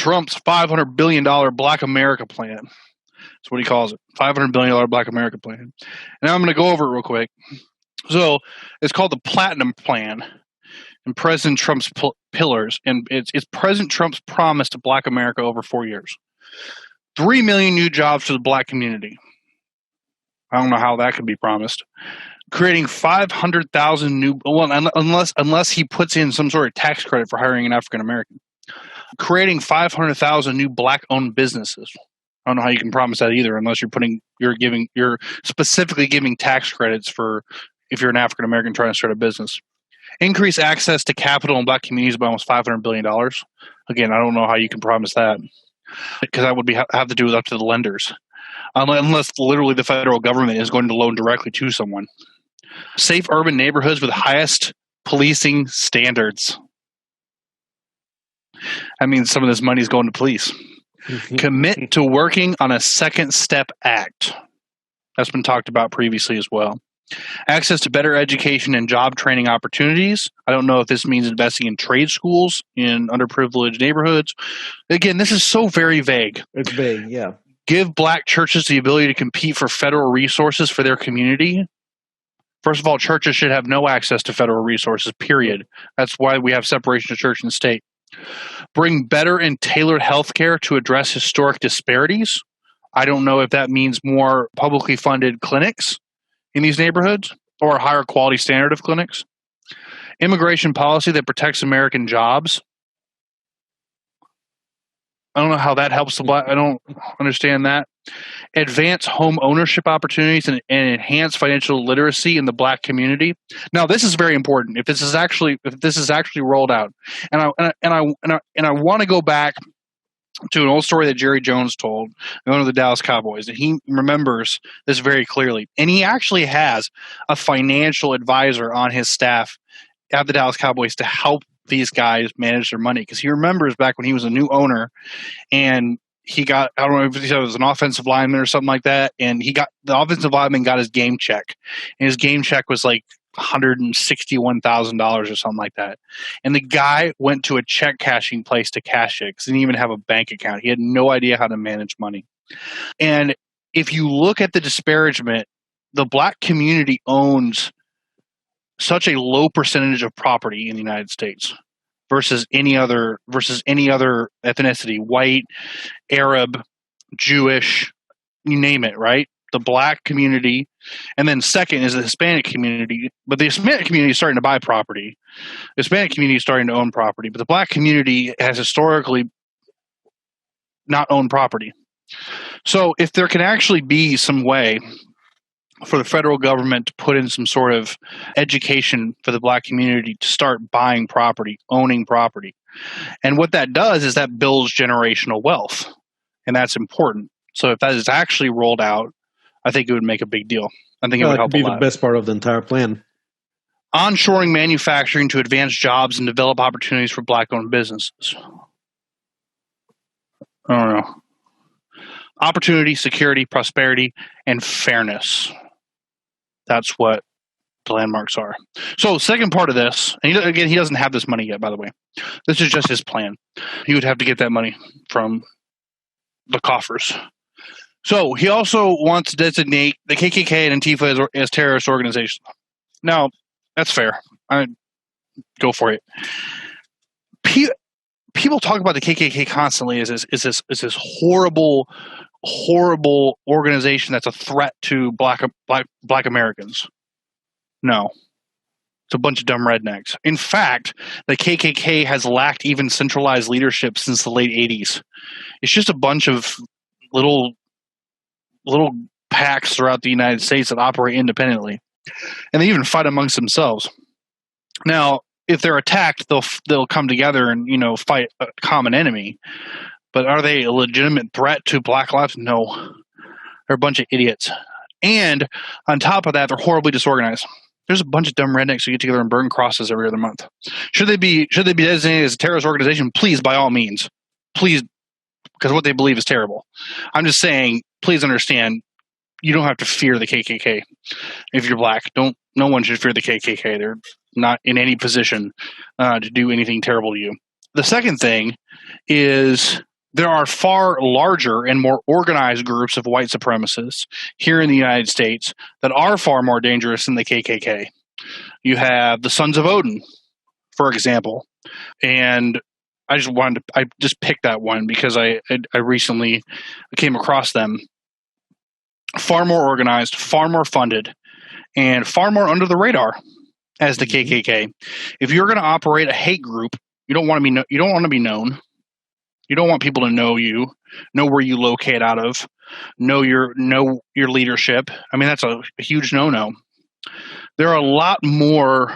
Trump's $500 billion Black America plan. That's what he calls it, $500 billion Black America plan. And now I'm going to go over it real quick. So it's called the Platinum Plan, and President Trump's pillars, and it's President Trump's promise to Black America over 4 years. 3 million new jobs for the Black community. I don't know how that could be promised. Creating 500,000 new, well, unless he puts in some sort of tax credit for hiring an African American. Creating 500,000 new Black-owned businesses. I don't know how you can promise that either, unless you're specifically giving tax credits for if you're an African American trying to start a business. Increase access to capital in Black communities by almost $500 billion. Again, I don't know how you can promise that, because that would have to do with up to the lenders, unless literally the federal government is going to loan directly to someone. Safe urban neighborhoods with highest policing standards. I mean, some of this money is going to police. Commit to working on a Second Step Act. That's been talked about previously as well. Access to better education and job training opportunities. I don't know if this means investing in trade schools in underprivileged neighborhoods. Again, this is so very vague. It's vague, yeah. Give Black churches the ability to compete for federal resources for their community. First of all, churches should have no access to federal resources, period. That's why we have separation of church and state. Bring better and tailored health care to address historic disparities. I don't know if that means more publicly funded clinics in these neighborhoods or a higher quality standard of clinics. Immigration policy that protects American jobs. I don't know how that helps the Black. I don't understand that. Advance home ownership opportunities and enhance financial literacy in the Black community. Now, this is very important. If this is actually rolled out, and I want to go back to an old story that Jerry Jones told, one of the Dallas Cowboys, and he remembers this very clearly. And he actually has a financial advisor on his staff at the Dallas Cowboys to help these guys manage their money, because he remembers back when he was a new owner and he got, I don't know if he said it was an offensive lineman or something like that, and the offensive lineman got his game check, and his game check was like $161,000 or something like that. And the guy went to a check cashing place to cash it because he didn't even have a bank account. He had no idea how to manage money. And if you look at the disparagement, the Black community owns such a low percentage of property in the United States versus any other ethnicity, white, Arab, Jewish, you name it, right? The Black community, and then second is the Hispanic community. But the Hispanic community is starting to buy property. The Hispanic community is starting to own property, but the Black community has historically not owned property. So if there can actually be some way for the federal government to put in some sort of education for the Black community to start buying property, owning property. And what that does is that builds generational wealth, and that's important. So if that is actually rolled out, I think it would make a big deal. I think it would help a lot. It would be the best part of the entire plan. Onshoring manufacturing to advance jobs and develop opportunities for Black-owned businesses. I don't know. Opportunity, security, prosperity, and fairness. That's what the landmarks are. So second part of this, and he doesn't have this money yet, by the way. This is just his plan. He would have to get that money from the coffers. So he also wants to designate the KKK and Antifa as terrorist organizations. Now, that's fair. I go for it. People talk about the KKK constantly as this horrible organization that's a threat to black Americans. No. It's a bunch of dumb rednecks. In fact, the KKK has lacked even centralized leadership since the late 80s. It's just a bunch of little packs throughout the United States that operate independently. And they even fight amongst themselves. Now, if they're attacked, they'll come together and, fight a common enemy. But are they a legitimate threat to Black lives? No. They're a bunch of idiots. And on top of that, they're horribly disorganized. There's a bunch of dumb rednecks who get together and burn crosses every other month. Should they be designated as a terrorist organization? Please, by all means. Please, because what they believe is terrible. I'm just saying, please understand, you don't have to fear the KKK if you're Black. No one should fear the KKK. They're not in any position to do anything terrible to you. The second thing is there are far larger and more organized groups of white supremacists here in the United States that are far more dangerous than the KKK. You have the Sons of Odin, for example, and I just picked that one because I recently came across them. Far more organized, far more funded, and far more under the radar as the KKK. If you're going to operate a hate group, you don't want to be known. You don't want people to know you, know where you locate out of, know your leadership. I mean, that's a huge no-no. There are a lot more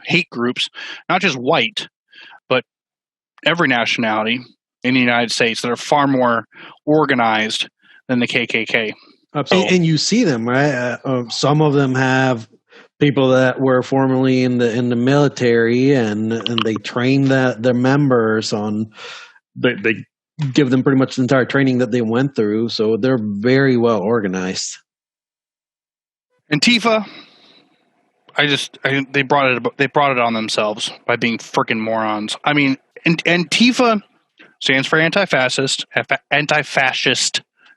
hate groups, not just white, but every nationality in the United States that are far more organized than the KKK. And you see them, right? Some of them have people that were formerly in the military, and they train their members on. They give them pretty much the entire training that they went through, so they're very well organized. Antifa, they brought it on themselves by being freaking morons. I mean, Antifa stands for anti-fascist.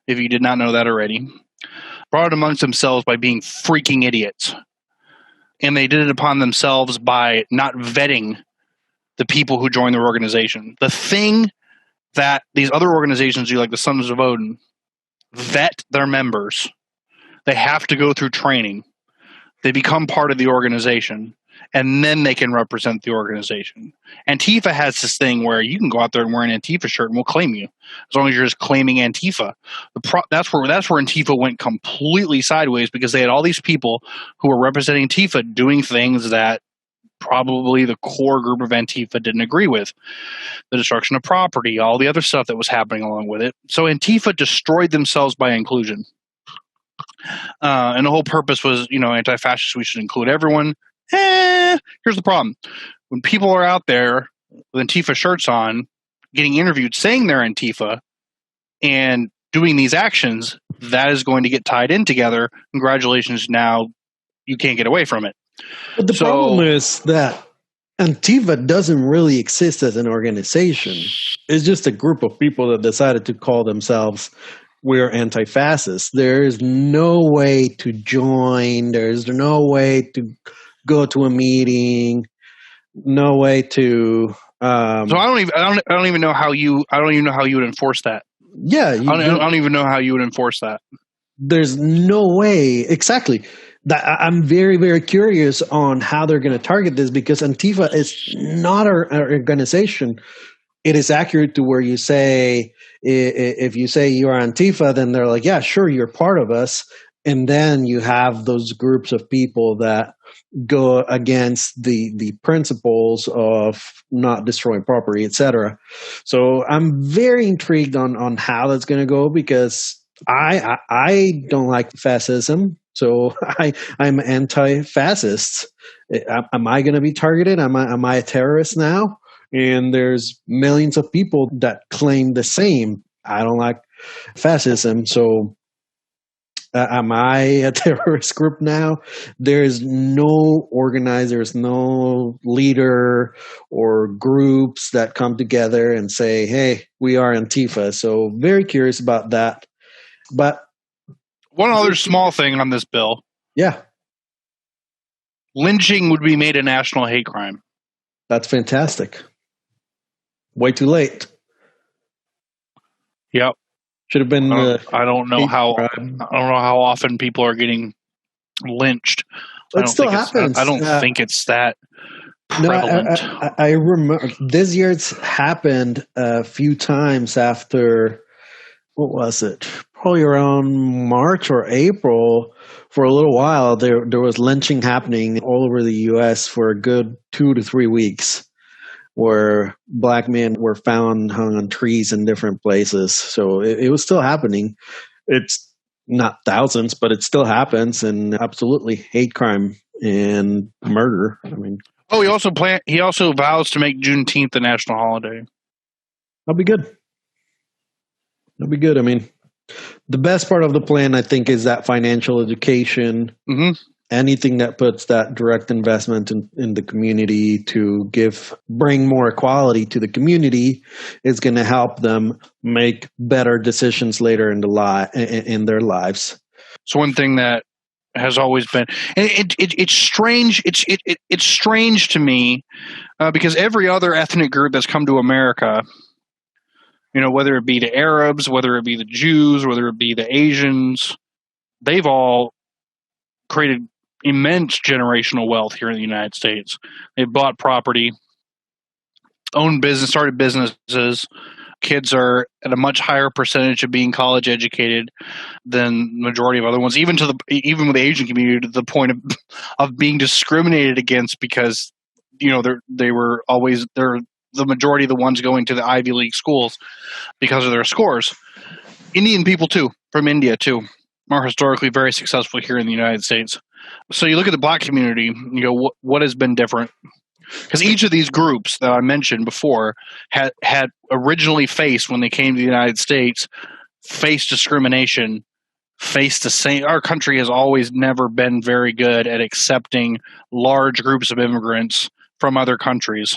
If you did not know that already, brought it amongst themselves by being freaking idiots, and they did it upon themselves by not vetting the people who join their organization. The thing that these other organizations do, like the Sons of Odin, vet their members. They have to go through training. They become part of the organization, and then they can represent the organization. Antifa has this thing where you can go out there and wear an Antifa shirt and we'll claim you, as long as you're just claiming Antifa. That's where Antifa went completely sideways, because they had all these people who were representing Antifa doing things that probably the core group of Antifa didn't agree with. The destruction of property, all the other stuff that was happening along with it. So Antifa destroyed themselves by inclusion. And the whole purpose was, anti-fascist, we should include everyone. Here's the problem. When people are out there with Antifa shirts on, getting interviewed saying they're Antifa and doing these actions, that is going to get tied in together. Congratulations, now you can't get away from it. But the problem is that Antifa doesn't really exist as an organization. It's just a group of people that decided to call themselves we're anti-fascists. There is no way to join. There's no way to go to a meeting. No way to. So I don't even know how you would enforce that. Yeah, I don't even know how you would enforce that. There's no way exactly. I'm very, very curious on how they're going to target this, because Antifa is not an organization. It is accurate to where you say, if you say you are Antifa, then they're like, yeah, sure, you're part of us. And then you have those groups of people that go against the principles of not destroying property, etc. So I'm very intrigued on how that's going to go, because I don't like fascism. So I'm anti-fascist. Am I going to be targeted? Am I a terrorist now? And there's millions of people that claim the same. I don't like fascism. So am I a terrorist group now? There's no organizers, no leader or groups that come together and say, hey, we are Antifa. So very curious about that. But one other small thing on this bill. Yeah. Lynching would be made a national hate crime. That's fantastic. Way too late. Yep. Should have been. I don't know how often people are getting lynched. It still happens. I don't think it's that prevalent. No, I remember this year it's happened a few times after. What was it? Probably around March or April. For a little while, there was lynching happening all over the U.S. for a good 2 to 3 weeks, where black men were found hung on trees in different places. So it was still happening. It's not thousands, but it still happens, and absolutely hate crime and murder. I mean, he also vows to make Juneteenth a national holiday. That'll be good. That'll be good. I mean, the best part of the plan, I think, is that financial education. Mm-hmm. anything that puts that direct investment in the community to bring more equality to the community is going to help them make better decisions later in their lives. So one thing that has always been, and it's strange. It's strange to me because every other ethnic group that's come to America, whether it be the Arabs, whether it be the Jews, whether it be the Asians, they've all created immense generational wealth here in the United States. They've bought property, owned business, started businesses. Kids are at a much higher percentage of being college educated than the majority of other ones, even with the Asian community, to the point of being discriminated against because they're the majority of the ones going to the Ivy League schools because of their scores. Indian people too, from India too, are historically very successful here in the United States. So you look at the black community, what has been different? Because each of these groups that I mentioned before had originally faced, when they came to the United States, faced discrimination, faced the same. Our country has always never been very good at accepting large groups of immigrants from other countries.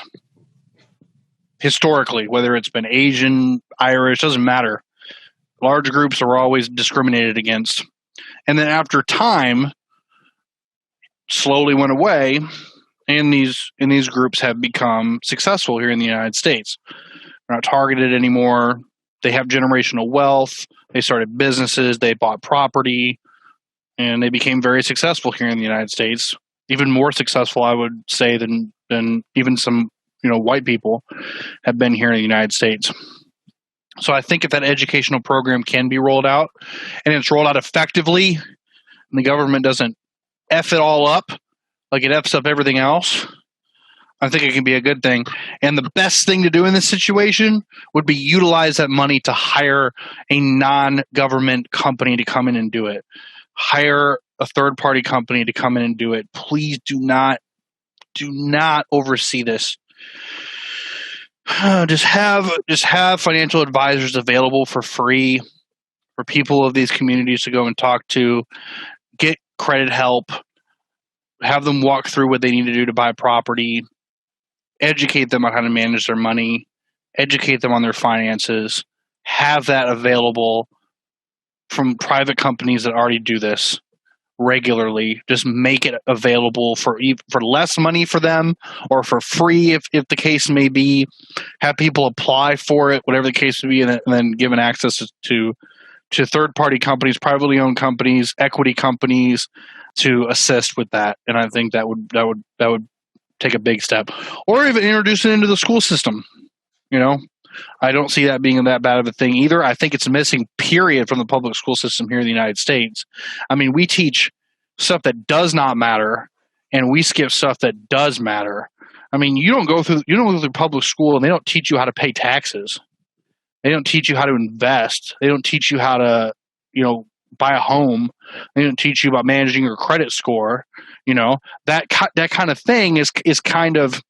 Historically, whether it's been Asian, Irish, doesn't matter. Large groups are always discriminated against. And then after time, slowly went away, and these groups have become successful here in the United States. They're not targeted anymore. They have generational wealth. They started businesses. They bought property, and they became very successful here in the United States. Even more successful, I would say, than even some white people have been here in the United States. So I think if that educational program can be rolled out, and it's rolled out effectively, and the government doesn't F it all up like it Fs up everything else, I think it can be a good thing. And the best thing to do in this situation would be utilize that money to hire a non-government company to come in and do it. Hire a third-party company to come in and do it. Please do not oversee this. Just have financial advisors available for free for people of these communities to go and talk to, get credit help, have them walk through what they need to do to buy property, educate them on how to manage their money, educate them on their finances, have that available from private companies that already do this regularly. Just make it available for less money for them, or for free if the case may be. Have people apply for it, whatever the case may be, and then given access to third-party companies, privately owned companies, equity companies to assist with that. And I think that would take a big step. Or even introduce it into the school system. I don't see that being that bad of a thing either. I think it's missing, period, from the public school system here in the United States. I mean, we teach stuff that does not matter, and we skip stuff that does matter. I mean, you don't go through public school and they don't teach you how to pay taxes. They don't teach you how to invest. They don't teach you how to, buy a home. They don't teach you about managing your credit score. That kind of thing is kind of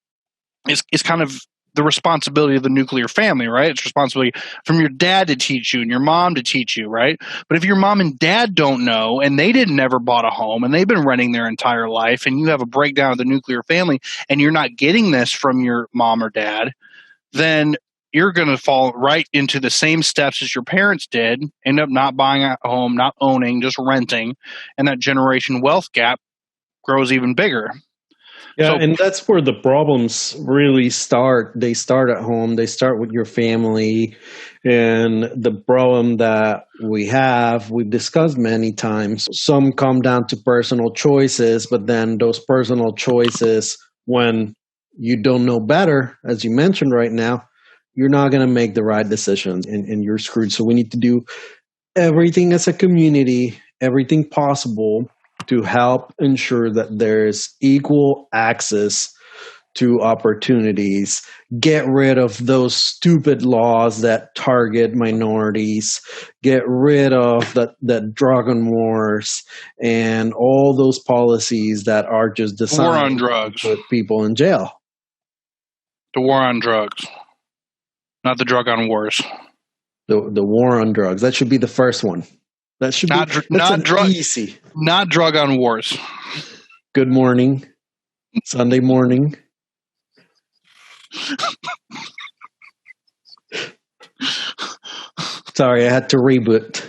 the responsibility of the nuclear family, right? It's responsibility from your dad to teach you and your mom to teach you, right? But if your mom and dad don't know, and they never bought a home, and they've been renting their entire life, and you have a breakdown of the nuclear family, and you're not getting this from your mom or dad, then you're going to fall right into the same steps as your parents did, end up not buying a home, not owning, just renting, and that generation wealth gap grows even bigger. Yeah, and that's where the problems really start. They start at home. They start with your family. And the problem that we've discussed many times, some come down to personal choices, but then those personal choices, when you don't know better, as you mentioned right now, you're not going to make the right decisions, and you're screwed. So we need to do everything as a community, everything possible to help ensure that there's equal access to opportunities. Get rid of those stupid laws that target minorities. Get rid of the drug and wars and all those policies that are just designed war on drugs, to put people in jail. The war on drugs, not the drug on wars. The war on drugs. That should be the first one. That should not be not drug easy. Not drug on wars. Good morning. Sunday morning. Sorry, I had to reboot.